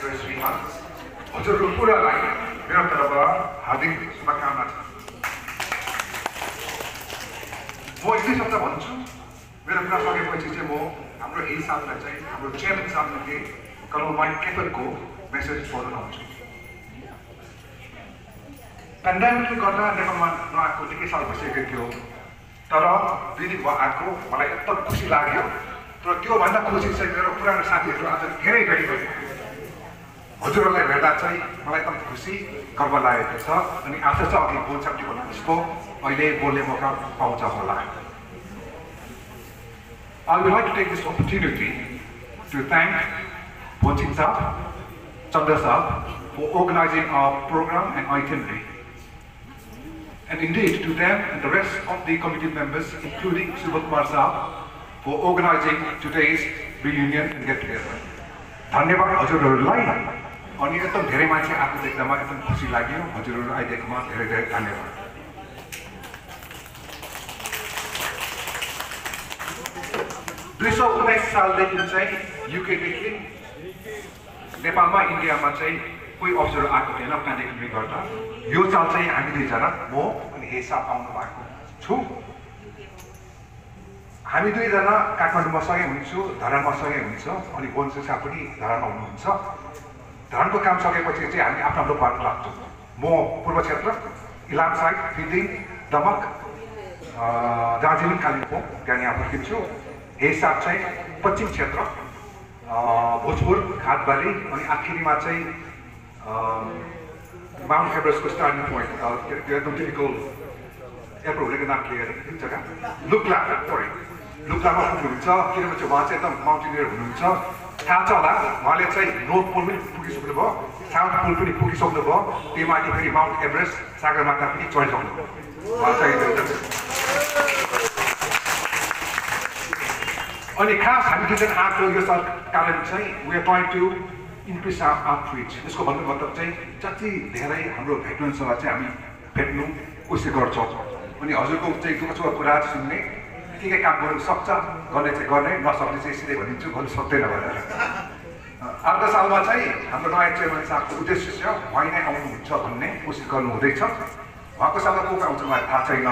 एनिभर्सरीमा हजुरको पुरालाई मेरो तर्फबाट हार्दिक शुभकामना छ। म यति शब्द भन्छु, मेरो कुरा सकेपछि चाहिँ म हाम्रो एडी साहबलाई चाहिँ हाम्रो चेयरम्यान साहबले कर्नल माइक केफरको मेसेज पढ्न आउँछु। पेन्डेमिकले गर्दा नेपालमा नआएको निकै साल भइसकेको थियो, तर 2 दिन भयो आएको, मलाई एकदम खुसी लाग्यो। तर त्योभन्दा खुसी चाहिँ मेरो पुरानो साथीहरू आज धेरै भेट गरे। हजुरहरूलाई भेट्दा चाहिँ मलाई एकदम खुसी गर्व लागेको छ। अनि आज चाहिँ अघि बोल्छ भन्नु जस्तो अहिले बोल्ने मौका पाउँछ होला। I would like to take this opportunity to thank Bonching Saab, Chandra Saab for organizing our program and itinerary. And indeed to them and the rest of the committee members, including Subhakumar Saab, for organizing today's reunion and get together. धन्यवाद हजुरहरूलाई। अनि एकदम धेरै मान्छे आएको देख्दामा एकदम खुसी लाग्यो। हजुरहरू आइदिएकोमा धेरै धेरै धन्यवाद। 2019 सालदेखि चाहिँ युकेदेखि नेपालमा इन्डियामा चाहिँ कोही अफिसरहरू आएको थिएन पेन्डेमिकले गर्दा। यो साल चाहिँ हामी दुईजना म अनि हेसा आउनु भएको छु। हामी दुईजना काठमाडौँमा सँगै हुन्छौँ, धरानमा सँगै हुन्छ, अनि बोन्से साहब पनि धरानमा हुनुहुन्छ। धरानको काम सकेपछि चाहिँ हामी आफ्नो आफ्नो पार्ट लाग्छौँ। म पूर्व क्षेत्र, इलाम साइड, फिदिङ, दमक, दार्जिलिङ, कालिम्पोङ त्यहाँ यहाँ फर्किन्छु। हेसा चाहिँ पश्चिम क्षेत्र, भोजपुर, खातबारी, अनि आखिरीमा चाहिँ माउन्ट एभरेस्टको स्टार्टिङ पोइन्ट एकदम टिपिकल एयरपोर्टको नाम के अरे जग्गा लुक्ला, सरी लुक्लामा पुग्नुहुन्छ। किनभने चाहिँ उहाँ चाहिँ एकदम माउन्टेनियर हुनुहुन्छ। थाहा छ होला, उहाँले चाहिँ नर्थ पोल पनि पुगिसक्नु भयो, साउथ पोल पनि पुगिसक्नु भयो, त्यो माथि फेरि माउन्ट एभरेस्ट सगरमाथा पनि चढिसक्नु भयो। उहाँ चाहिँ अनि खास हामी दुईजना आएको यो कारण चाहिँ we are trying to increase our outreach. यसको भन्नु मतलब चाहिँ जति धेरै हाम्रो भेट्नेसँग चाहिँ हामी भेट्नु कोसिस गर्छौँ। अनि हजुरको चाहिँ दुःख सुख कुरा सुन्ने, के काम गर्नु सक्छ गर्ने चाहिँ गर्ने, नसक्ने चाहिँ सिधै भनिदिन्छु गर्नु सक्दैन भनेर। अर्को सालमा चाहिँ हाम्रो नयाँ चेयरम्यान साहबको उद्देश्य छ उहाँ नै आउनुहुन्छ भन्ने कोसिस गर्नु हुँदैछ। उहाँको सालमा को आउँछ मलाई थाहा छैन,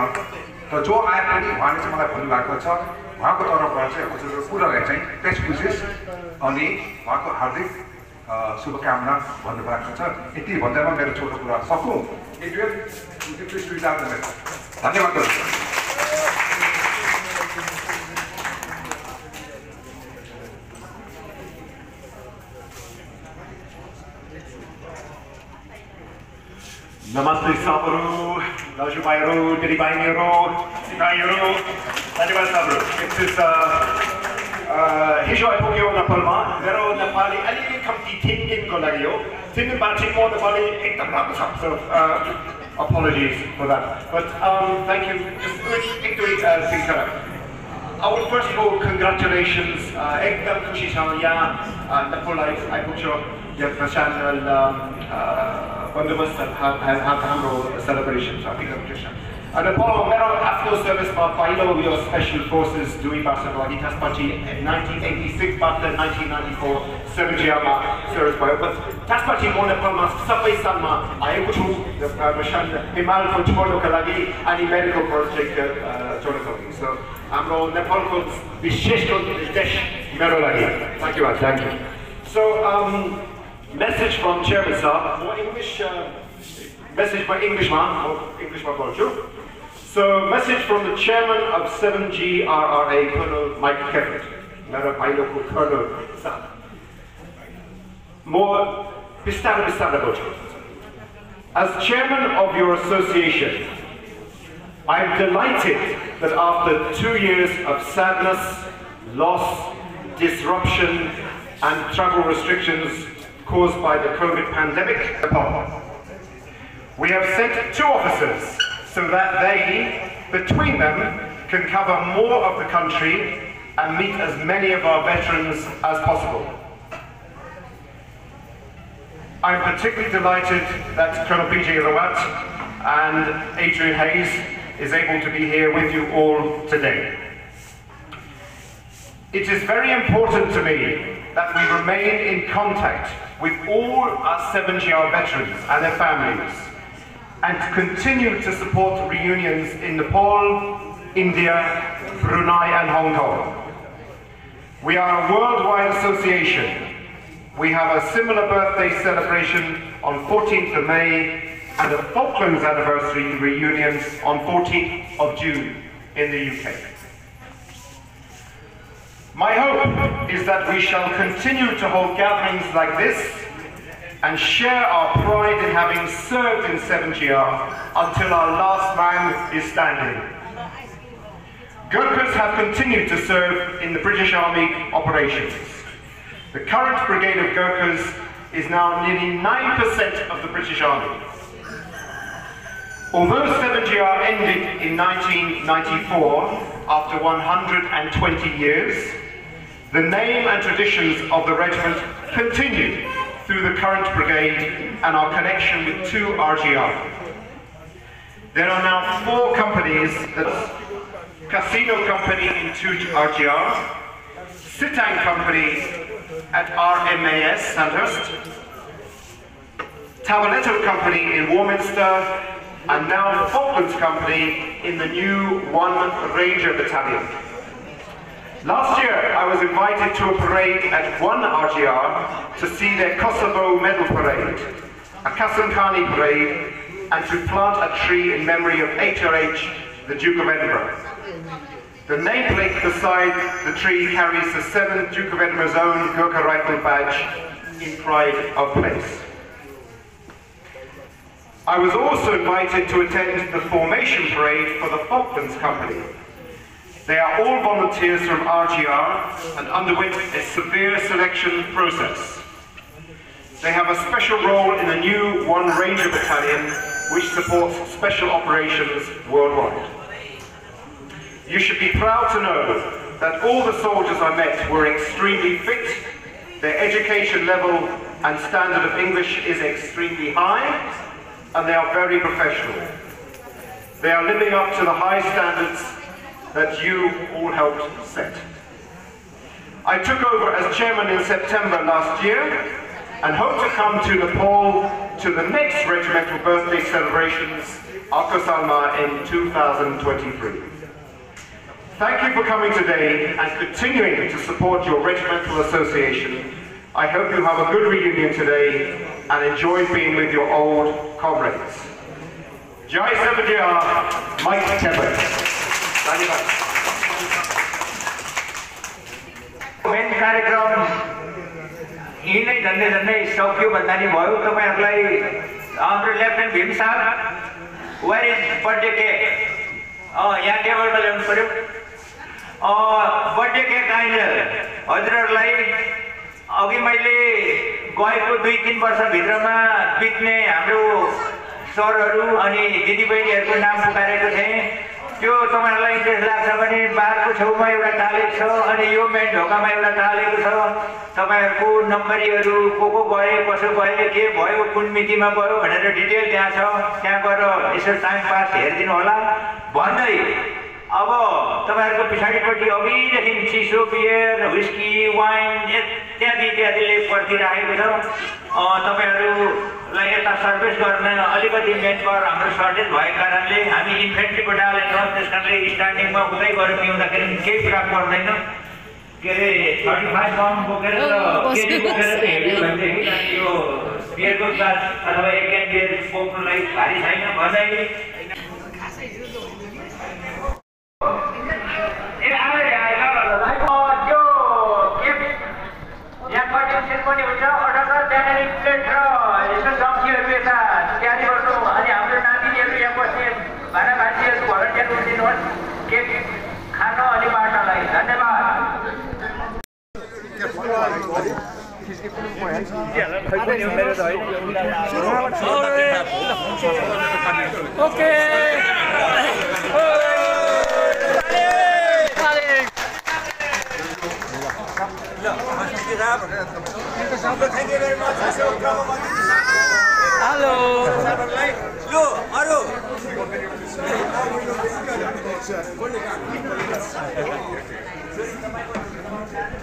तर जो आए पनि उहाँले चाहिँ मलाई भन्नुभएको छ उहाँको तर्फबाट चाहिँ हजुरको पुरालाई चाहिँ बेस्ट विशेष अनि उहाँको हार्दिक शुभकामना भन्नुभएको छ। यति भन्दैमा मेरो छोटो कुरा सकौँ। धन्यवाद। नमस्ते साबरू, दाजुभाइहरू, दिदीबहिनीहरू, सिपाहीहरू, धन्यवाद साबरू। हिजो आइपुग्यो नेपालमा। मेरो नेपाली अलिकति कम्ती 3 दिनको लागि हो। 3 दिनबाट चाहिँ म नेपाली एकदम राम्रो छ। So apologies for that. But thank you. Just एक दुई things करा। I would first of all congratulations. एकदम खुसी छ यहाँ नेपाल आइपुग्यो। यो प्रशासन बन्दोबस्त हाम्रो सेलिब्रेसन छ पिकअप। Nepal मेरो आफ्नो सर्भिसमा पहिलो यो स्पेशल फोर्सेस दुई वर्षको लागि त्यसपछि 1986 बाट 1994 7th Deo सर्भिस भयो। त्यसपछि म नेपालमा सबै सालमा आएको छु मिसन हिमालको छोड्नुको लागि अनि मेडिकल प्रोजेक्ट छोड्नुको लागि। सो हाम्रो नेपालको विशेष देश मेरो लागि। Thank you. So message from Chairman sir, message by Englishman बोल्छु। So message from the chairman of 7GRRA, Colonel Mike Keffert, मेरो भाइलोको Colonel sir. More बिस्तारै बोल्छु। As chairman of your association, I'm delighted that after 2 years of sadness, loss, disruption, and travel restrictions caused by the COVID pandemic, we have sent 2 officers so that they, between them, can cover more of the country and meet as many of our veterans as possible. I'm particularly delighted that Colonel PJ Rawat and Adrian Hayes is able to be here with you all today. It is very important to me that we remain in contact with all our 7GR veterans and their families, and continue to support reunions in Nepal, India, Brunei and Hong Kong. We are a worldwide association. We have a similar birthday celebration on 14th of May and a Falklands anniversary reunions on 14th of June in the UK. My hope is that we shall continue to hold gatherings like this and share our pride in having served in 7GR until our last man is standing. Gurkhas have continued to serve in the British Army operations. The current brigade of Gurkhas is now nearly 9% of the British Army. Although 7GR ended in 1994, after 120 years, the name and traditions of the regiment continue through the current brigade and our connection with 2 RGR. There are now 4 companies, that's Casino Company in 2 RGR, Sitang Company at RMAS Sandhurst, Tavaletto Company in Warminster, and now Falklands Company in the new 1 Ranger Battalion. Last year, I was invited to a parade at 1 RGR to see their Kosovo Medal Parade, a Kasankani parade, and to plant a tree in memory of HRH, the Duke of Edinburgh. The nameplate beside the tree carries the 7th Duke of Edinburgh's own Gurkha rifle badge in pride of place. I was also invited to attend the formation parade for the Falklands Company. They are all volunteers from RGR and underwent a severe selection process. They have a special role in the new 1 Ranger Battalion, which supports special operations worldwide. You should be proud to know that all the soldiers I met were extremely fit, their education level and standard of English is extremely high, and they are very professional. They are living up to the high standards that you all helped set. I took over as chairman in September last year and hope to come to Nepal to the next regimental birthday celebrations, Akasalma, in 2023. Thank you for coming today and continuing to support your regimental association. I hope you have a good reunion today and enjoy being with your old comrades. Jai 7GR, Mike Tebet. Main कार्यक्रम यिनै झन्डै झन्डै सकियो भन्दा नि भयो तपाईहरुलाई हाम्रो लेफ्टेनेन्ट भीम साहब वेयर इज बर्थडे केक यहाँ टेबलमा ल्याउनु पर्यो बर्थडे केक आइनर हजुरहरुलाई अघि मैले गएको 2-3 वर्ष भित्रमा बित्ने हाम्रो सरहरु अनि दिदीबहिनीहरुको नाम पुकारेको थिए त्यो तपाईहरुलाई इन्ट्रेस्ट लाग्छ भने बारको छेउमा एउटा टालेको छ अनि यो मेन ढोकामा एउटा टालेको छ तपाईहरुको नम्बरीहरु को गए कसो गए के भयो कुन मितिमा भयो भनेर डिटेल त्यहाँ छ त्यहाँ गएर यसो टाइम पास हेर्दिनु होला भन्दै अब तपाईहरुको पिछाडीपट्टि अघिदेखि चिसो बियर व्हिस्की वाइन इत्यादिले पर्खिरहेको छ तपाईहरुलाई यता सर्भिस गर्न अलिकति मेनपावर हाम्रो सर्टेज भएको कारणले हामी इन्फेन्ट्री बटालियन हो त्यसकारणले स्टार्टिङमा उतै गएर पिउँदाखेरि केही फरक पर्दैन के रे 35 पाउन्ड बोकेर केजी बोकेर त हेर्यो भने यो बियरको ग्लास अथवा एक क्यान बियर बोक्नलाई भारी छैन भने पनि हुन्छ 78 जनवरी प्लेट र यसो जम्सीहरु यता तयारी गर्नु अनि हाम्रो नानीहरु यहाँ बस्ने भानाभान्जीहरु भलन्टियर गरिदिनुहोस् केक खान अनि बाँड्नलाई धन्यवाद okay Thank you very much. Hello. Yo, Aru. सानो